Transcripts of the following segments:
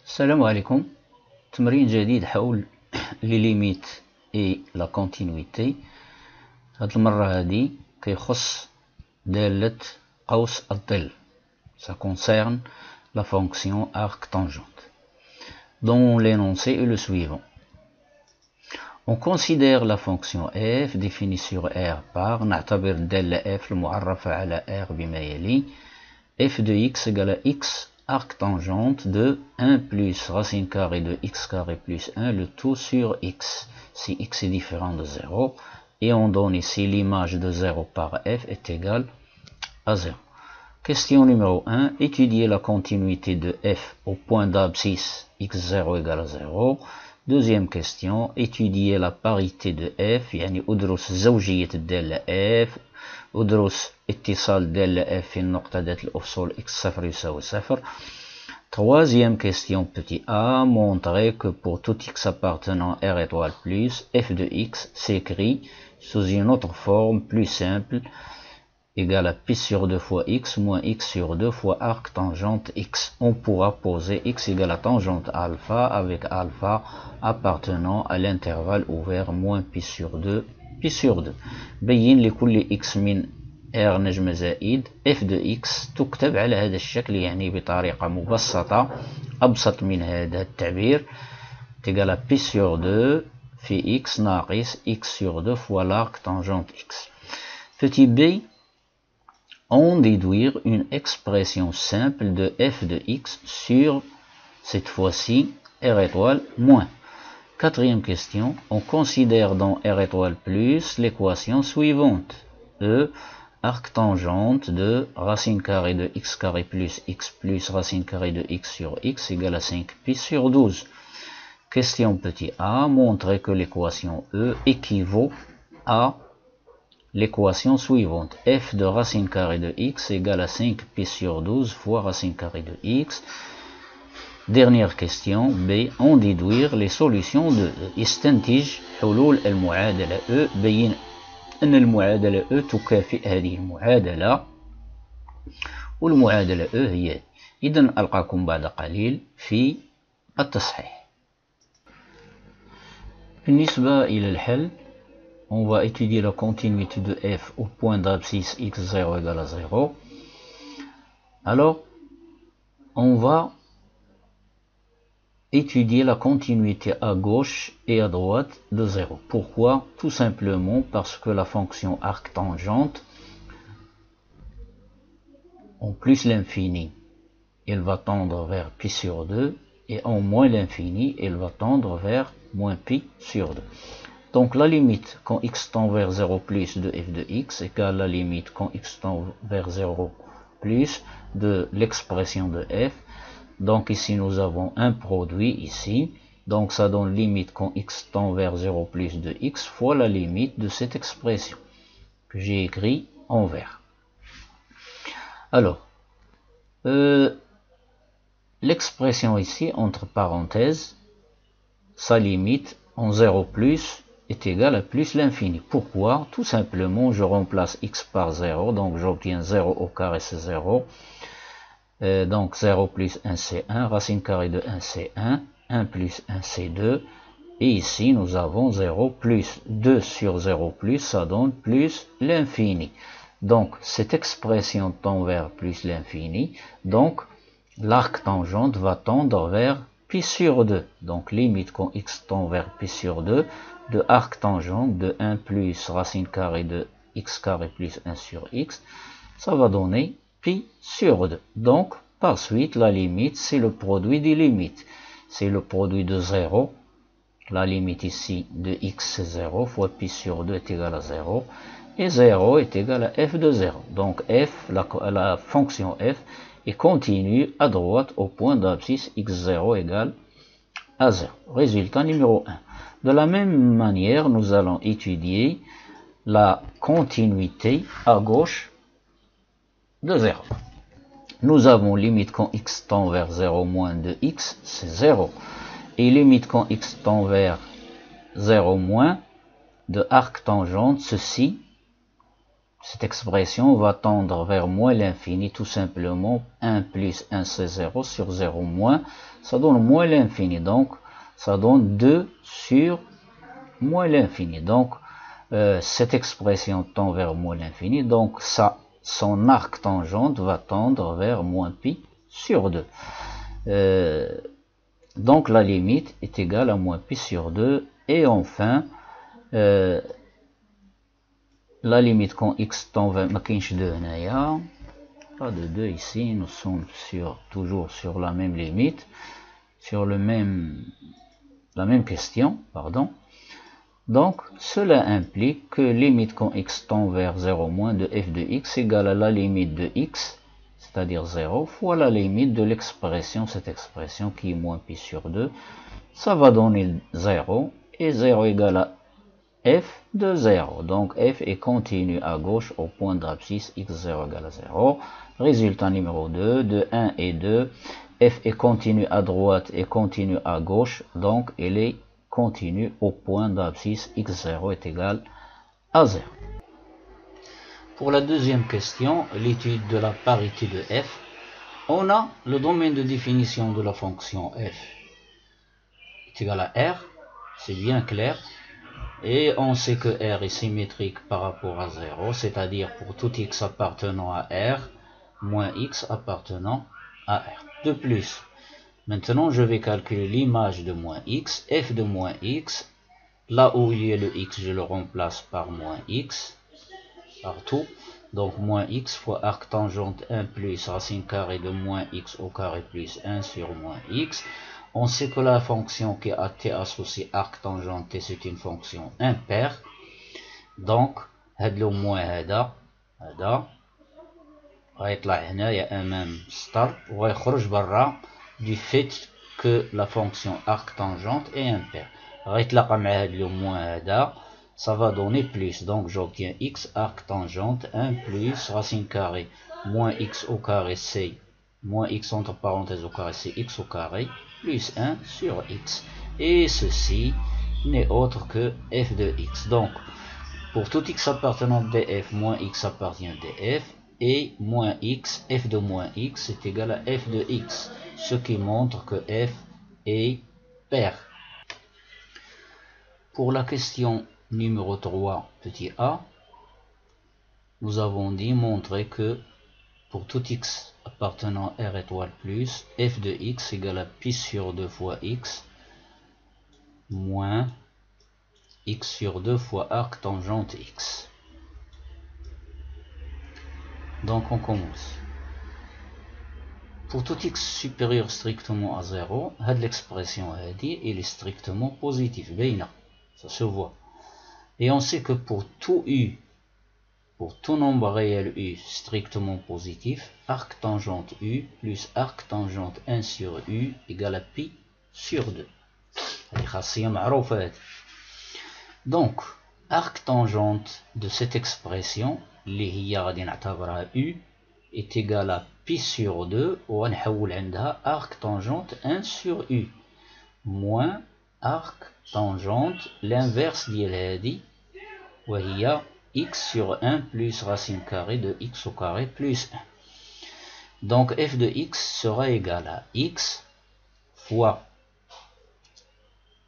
السلام عليكم. تمرين جديد حول لي ليميت اي لا كونتينيتي. هاد المرة هادي كيخص دالة قوس الظل. Ça concerne la fonction arc-tangente. Dont l'énoncé est le suivant. On considère la fonction f définie sur R par نعتبر الدالة f المعرفة على R بما يلي f de x égale à x arc-tangente de 1 plus racine carrée de x carré plus 1, le tout sur x, si x est différent de 0. Et on donne ici l'image de 0 par f est égale à 0. Question numéro 1. Étudier la continuité de f au point d'abscisse x0 égale à 0. Deuxième question. Étudier la parité de f, يعني أدرس زوجية الدالة f. أدرس اتصال دالة f في النقطة ذات الأفصول x0 يساوي 0. Troisième question petit a. Montrer que pour tout x appartenant R étoile plus, f de x s'écrit sous une autre forme plus simple égale à pi sur 2 fois x moins x sur 2 fois arc tangente x. On pourra poser x égale à tangente alpha avec alpha appartenant à l'intervalle ouvert moins pi sur 2 pi sur 2. بين لكل x من r نجم زائد f de x تكتب على هذا الشكل، يعني بطريقة مبسطة أبسط من هذا التعبير تقال pi sur 2 في x ناقص x sur 2 fois l'arc tangente x. Petit b, on déduire une expression simple de f de x sur, cette fois-ci, r étoile moins. Quatrième question, on considère dans r étoile plus l'équation suivante. E, arc tangente de racine carrée de x carré plus x plus racine carrée de x sur x égale à 5 pi sur 12. Question petit a, montrer que l'équation E équivaut à l'équation suivante. F de racine carrée de x égale à 5 pi sur 12 fois racine carrée de x. Dernière question B, on déduire les solutions de E. استنتج حلول المعادلة E. بين أن المعادلة E تكافئ هذه المعادلة، والمعادلة E هي. إذن ألقاكم بعد قليل في التصحيح. بالنسبة إلى الحل، on va étudier la continuité de f au point d'abscisse x0 égale à 0. Alors, on va étudier la continuité à gauche et à droite de 0. Pourquoi? Tout simplement parce que la fonction arc-tangente, en plus l'infini, elle va tendre vers pi sur 2, et en moins l'infini, elle va tendre vers moins pi sur 2. Donc la limite quand x tend vers 0 plus de f de x égale la limite quand x tend vers 0 plus de l'expression de f. Donc ici nous avons un produit ici. Donc ça donne limite quand x tend vers 0 plus de x fois la limite de cette expression que j'ai écrit en vert. Alors, l'expression ici entre parenthèses, sa limite en 0 plus est égal à plus l'infini. Pourquoi? Tout simplement, je remplace x par 0, donc j'obtiens 0 au carré, c'est 0. Donc 0 plus 1 c'est 1, racine carrée de 1 c'est 1, 1 plus 1 c'est 2. Et ici nous avons 0 plus 2 sur 0 plus, ça donne plus l'infini. Donc cette expression tend vers plus l'infini, donc l'arc tangente va tendre vers pi sur 2. Donc limite quand x tend vers pi sur 2, de arc tangente de 1 plus racine carrée de x carré plus 1 sur x, ça va donner pi sur 2. Donc, par suite, la limite, c'est le produit des limites. C'est le produit de 0. La limite ici de x, c'est 0, fois pi sur 2 est égal à 0. Et 0 est égal à f de 0. Donc, f, la fonction f, est continue à droite au point d'abscisse x0 égale à 0. Résultat numéro 1. De la même manière, nous allons étudier la continuité à gauche de 0. Nous avons limite quand x tend vers 0 moins de x, c'est 0. Et limite quand x tend vers 0 moins de arc tangente, ceci, cette expression va tendre vers moins l'infini, tout simplement. 1 plus 1 c'est 0 sur 0 moins, ça donne moins l'infini, donc ça donne 2 sur moins l'infini. Donc cette expression tend vers moins l'infini, donc ça, son arc tangente va tendre vers moins pi sur 2. Donc la limite est égale à moins pi sur 2. Et enfin, la limite quand x tend vers, pas de 2 ici, nous sommes toujours sur la même limite, sur la même question, pardon. Donc cela implique que limite quand x tend vers 0 moins de f de x égale à la limite de x, c'est-à-dire 0, fois la limite de l'expression, cette expression qui est moins pi sur 2, ça va donner 0, et 0 égale à f de 0. Donc f est continu à gauche au point d'abscisse x0 égale à 0. Résultat numéro 2, de 1 et 2, f est continu à droite et continu à gauche, donc elle est continue au point d'abscisse x0 est égal à 0. Pour la deuxième question, l'étude de la parité de f, on a le domaine de définition de la fonction f est égal à r, c'est bien clair, et on sait que r est symétrique par rapport à 0, c'est-à-dire pour tout x appartenant à r, moins x appartenant à r. De plus, maintenant je vais calculer l'image de moins x, f de moins x, là où il y a le x, je le remplace par moins x, partout. Donc moins x fois arc tangente 1 plus racine carrée de moins x au carré plus 1 sur moins x. On sait que la fonction qui a été associée arc tangente t c'est une fonction impaire. Donc هاد لو moins هذا غيطلع هنايا امام سطر وغيخرج برا du fait que la fonction arc tangente est impaire. غيتلاقى مع هاد لو moins هذا, ça va donner plus, donc j'obtiens x arc tangente 1 plus racine carrée moins x au carré c'est moins x entre parenthèses au carré c'est x au carré plus 1 sur x, et ceci n'est autre que f de x. Donc pour tout x appartenant à df, moins x appartient à df, et moins x, f de moins x est égal à f de x, ce qui montre que f est pair. Pour la question numéro 3, petit a, nous avons dit montrer que pour tout x appartenant à R étoile plus, f de x égale à pi sur 2 fois x moins x sur 2 fois arc tangente x. Donc on commence. Pour tout x supérieur strictement à 0, l'expression elle est strictement positive. Ça se voit. Et on sait que pour tout u, pour tout nombre réel u strictement positif, arc tangente u plus arc tangente 1 sur u égale à pi sur 2. Donc, arc tangente de cette expression, u, est égal à pi sur 2, ou arc tangente 1 sur u, moins arc tangente l'inverse d'Yelhadi, ou x sur 1 plus racine carrée de x au carré plus 1. Donc f de x sera égal à x fois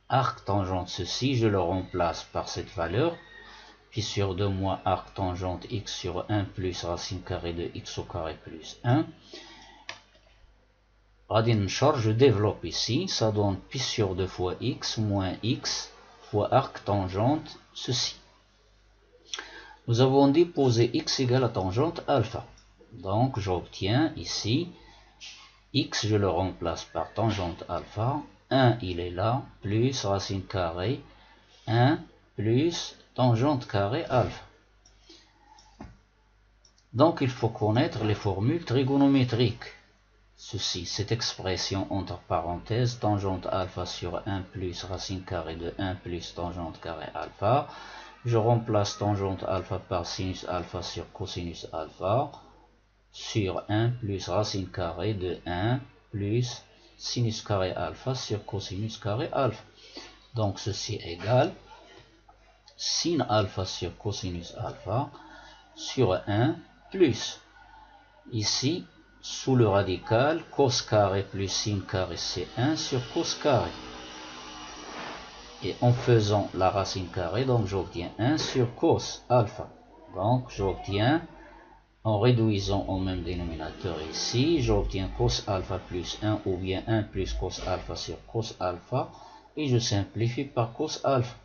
arc tangente ceci, je le remplace par cette valeur, pi sur 2 moins arc tangente x sur 1 plus racine carrée de x au carré plus 1. Je développe ici, ça donne pi sur 2 fois x moins x fois arc tangente ceci. Nous avons déposé x égale à tangente alpha. Donc j'obtiens ici x, je le remplace par tangente alpha. 1 il est là, plus racine carrée 1 plus tangente carrée alpha. Donc il faut connaître les formules trigonométriques. Ceci, cette expression entre parenthèses, tangente alpha sur 1 plus racine carrée de 1 plus tangente carrée alpha. Je remplace tangente alpha par sinus alpha sur cosinus alpha sur 1 plus racine carrée de 1 plus sinus carré alpha sur cosinus carré alpha. Donc ceci égale sin alpha sur cosinus alpha sur 1 plus, ici, sous le radical, cos carré plus sin carré, c'est 1 sur cos carré. Et en faisant la racine carrée, donc j'obtiens 1 sur cos alpha. Donc j'obtiens, en réduisant au même dénominateur ici, j'obtiens cos alpha plus 1 ou bien 1 plus cos alpha sur cos alpha. Et je simplifie par cos alpha.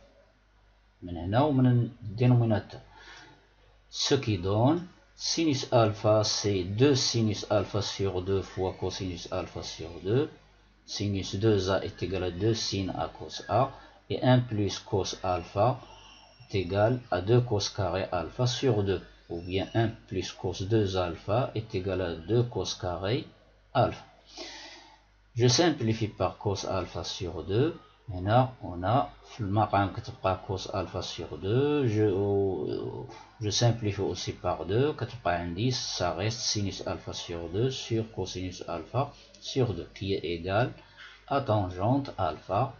Maintenant, le dénominateur. Ce qui donne sinus alpha, c'est 2 sinus alpha sur 2 fois cosinus alpha sur 2. Sinus 2a est égal à 2 sin à cos a. Et 1 plus cos alpha est égal à 2 cos carré alpha sur 2. Ou bien 1 plus cos 2 alpha est égal à 2 cos carré alpha. Je simplifie par cos alpha sur 2. Maintenant, on a cos alpha sur 2. Je simplifie aussi par 2. 90, ça reste sinus alpha sur 2 sur cosinus alpha sur 2, qui est égal à tangente alpha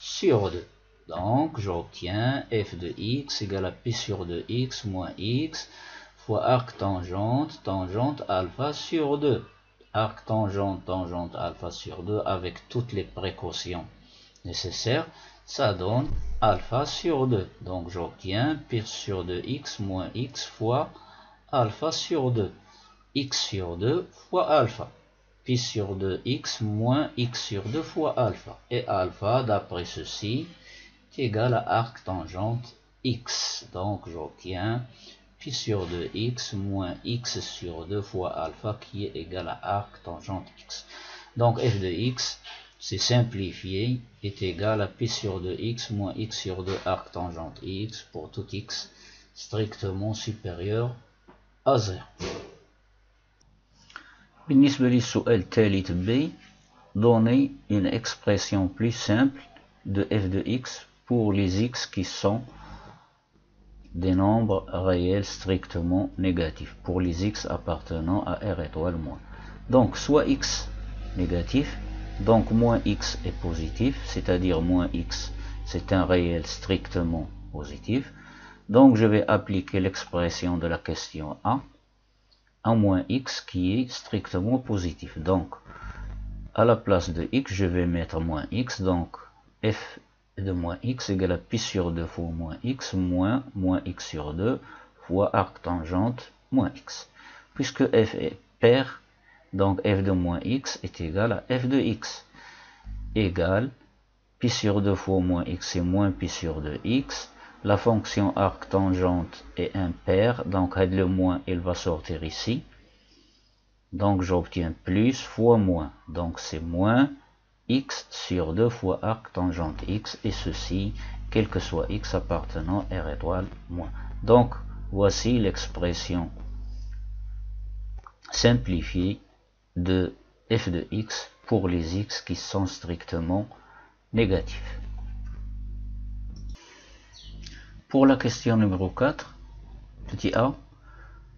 sur 2. Donc, j'obtiens f de x égale à pi sur 2x moins x fois arc tangente, tangente alpha sur 2. Arc tangente, tangente alpha sur 2 avec toutes les précautions nécessaires, ça donne alpha sur 2. Donc, j'obtiens pi sur 2x moins x fois alpha sur 2. X sur 2 fois alpha. Pi sur 2x moins x sur 2 fois alpha. Et alpha, d'après ceci, est égal à arc tangente x. Donc j'obtiens pi sur 2x moins x sur 2 fois alpha qui est égal à arc tangente x. Donc f de x, c'est simplifié, est égal à pi sur 2x moins x sur 2 arc tangente x pour tout x strictement supérieur à 0. بالنسبة للسؤال الثالث B, donnez une expression plus simple de f de x pour les x qui sont des nombres réels strictement négatifs, pour les x appartenant à R étoile moins. Donc soit x négatif, donc moins x est positif, c'est-à-dire moins x c'est un réel strictement positif. Donc je vais appliquer l'expression de la question A à moins x qui est strictement positif. Donc, à la place de x, je vais mettre moins x. Donc, f de moins x égale à pi sur 2 fois moins x x sur 2 fois arc tangente moins x. Puisque f est pair, donc f de moins x est égal à f de x égale pi sur 2 fois moins x et moins pi sur 2x. La fonction arc tangente est impaire, donc le moins il va sortir ici. Donc j'obtiens plus fois moins, donc c'est moins x sur 2 fois arc tangente x, et ceci, quel que soit x appartenant à R étoile moins. Donc voici l'expression simplifiée de f de x pour les x qui sont strictement négatifs. Pour la question numéro 4, petit a,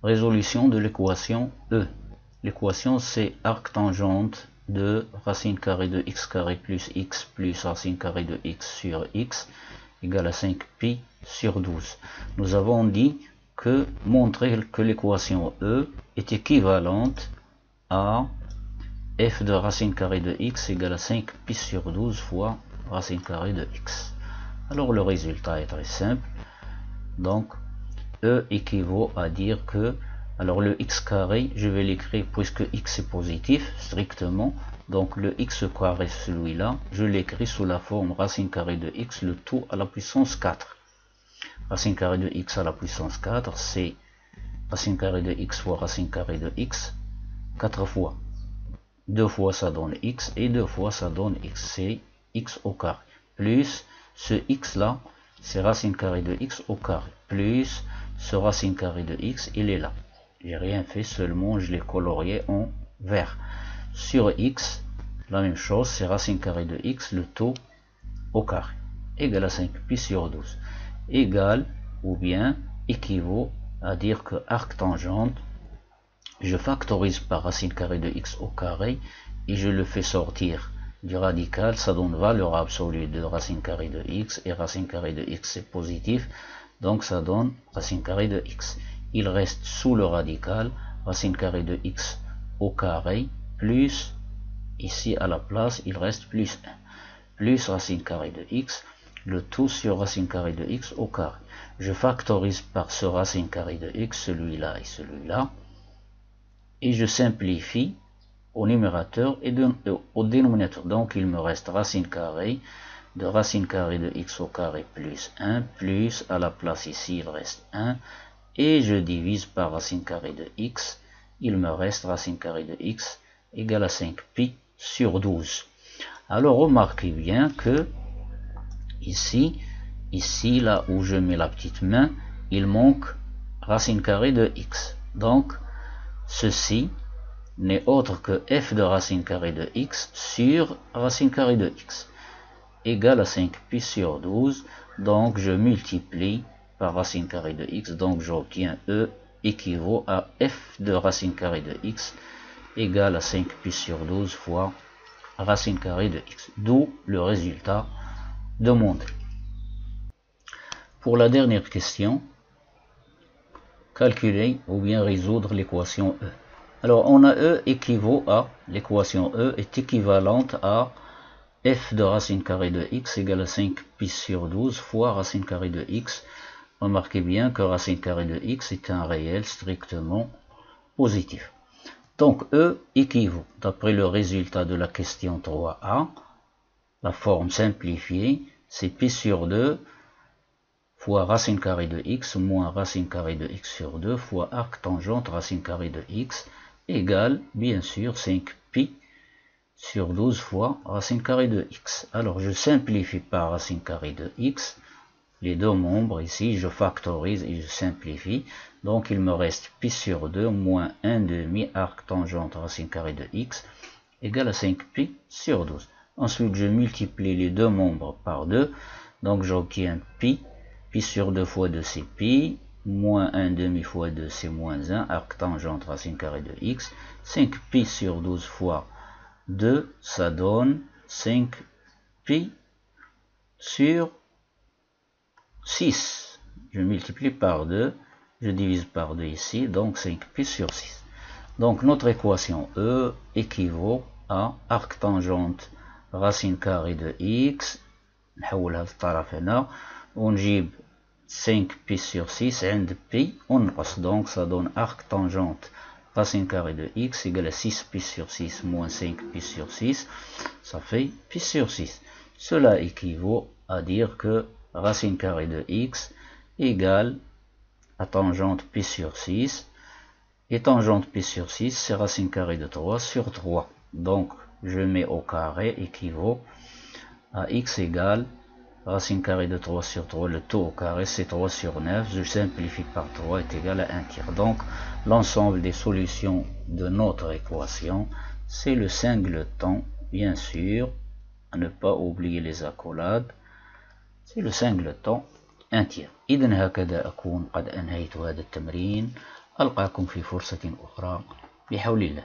résolution de l'équation E. L'équation c'est arc tangente de racine carrée de x carré plus racine carrée de x sur x égale à 5pi sur 12. Nous avons dit que montrer que l'équation E est équivalente à f de racine carrée de x égale à 5pi sur 12 fois racine carrée de x. Alors le résultat est très simple. Donc E équivaut à dire que, alors le x carré, je vais l'écrire puisque x est positif strictement, donc le x carré celui-là, je l'écris sous la forme racine carrée de x, le tout à la puissance 4. Racine carrée de x à la puissance 4, c'est racine carrée de x fois racine carrée de x, 4 fois. 2 fois ça donne x et 2 fois ça donne x, c'est x au carré. Plus ce x là, c'est racine carrée de x au carré, plus ce racine carré de x, il est là. J'ai rien fait, seulement je l'ai colorié en vert. Sur x, la même chose, c'est racine carrée de x, le tout au carré, égale à 5pi sur 12. Égale, ou bien, équivaut à dire que arc tangente, je factorise par racine carrée de x au carré, et je le fais sortir du radical, ça donne valeur absolue de racine carrée de x, et racine carrée de x c'est positif, donc ça donne racine carrée de x. il reste sous le radical, racine carrée de x au carré, plus, ici à la place, il reste plus 1, plus racine carrée de x, le tout sur racine carrée de x au carré. Je factorise par ce racine carrée de x, celui-là et celui-là, et je simplifie au numérateur et au dénominateur. Donc il me reste racine carrée de racine carrée de x au carré plus 1, plus à la place ici il reste 1, et je divise par racine carrée de x, il me reste racine carrée de x égale à 5pi sur 12. Alors remarquez bien que ici là où je mets la petite main, il manque racine carrée de x. Donc ceci n'est autre que f de racine carrée de x sur racine carrée de x égale à 5pi sur 12. Donc je multiplie par racine carrée de x, donc j'obtiens E équivaut à f de racine carrée de x égale à 5pi sur 12 fois racine carrée de x, d'où le résultat demandé. Pour la dernière question, calculer ou bien résoudre l'équation E. Alors on a E équivaut à, l'équation E est équivalente à f de racine carrée de x égale à 5pi sur 12 fois racine carrée de x. Remarquez bien que racine carrée de x est un réel strictement positif. Donc E équivaut, d'après le résultat de la question 3a, la forme simplifiée, c'est pi sur 2 fois racine carrée de x moins racine carrée de x sur 2 fois arc tangente racine carrée de x égale, bien sûr, 5pi sur 12 fois racine carrée de x. Alors je simplifie par racine carrée de x, les deux membres ici, je factorise et je simplifie. Donc il me reste pi sur 2 moins 1 demi arc tangente racine carrée de x égale à 5pi sur 12. Ensuite je multiplie les deux membres par 2, donc j'obtiens pi sur 2 fois 2 c'est pi, moins 1 demi fois 2 c'est moins 1, arc tangente racine carrée de x, 5pi sur 12 fois 2, ça donne 5pi sur 6. Je multiplie par 2, je divise par 2 ici, donc 5pi sur 6. Donc notre équation E équivaut à arc tangente racine carrée de x, نحولها للطرف هنا ونجيب 5pi sur 6 عند pi ونقص, donc ça donne arc tangente racine carrée de x égale à 6pi sur 6 moins 5pi sur 6, ça fait pi sur 6. Cela équivaut à dire que racine carrée de x égale à tangente pi sur 6, et tangente pi sur 6 c'est racine carrée de 3 sur 3. Donc je mets au carré équivaut à x égale racine carrée de 3 sur 3, le tout au carré c'est 3 sur 9, je simplifie par 3 est égal à 1 tiers. Donc l'ensemble des solutions de notre équation, c'est le singleton, bien sûr, à ne pas oublier les accolades, c'est le singleton 1 tiers. إذن هكذا أكون قد أنهيت هذا التمرين، ألقاكم في فرصة أخرى بحول الله.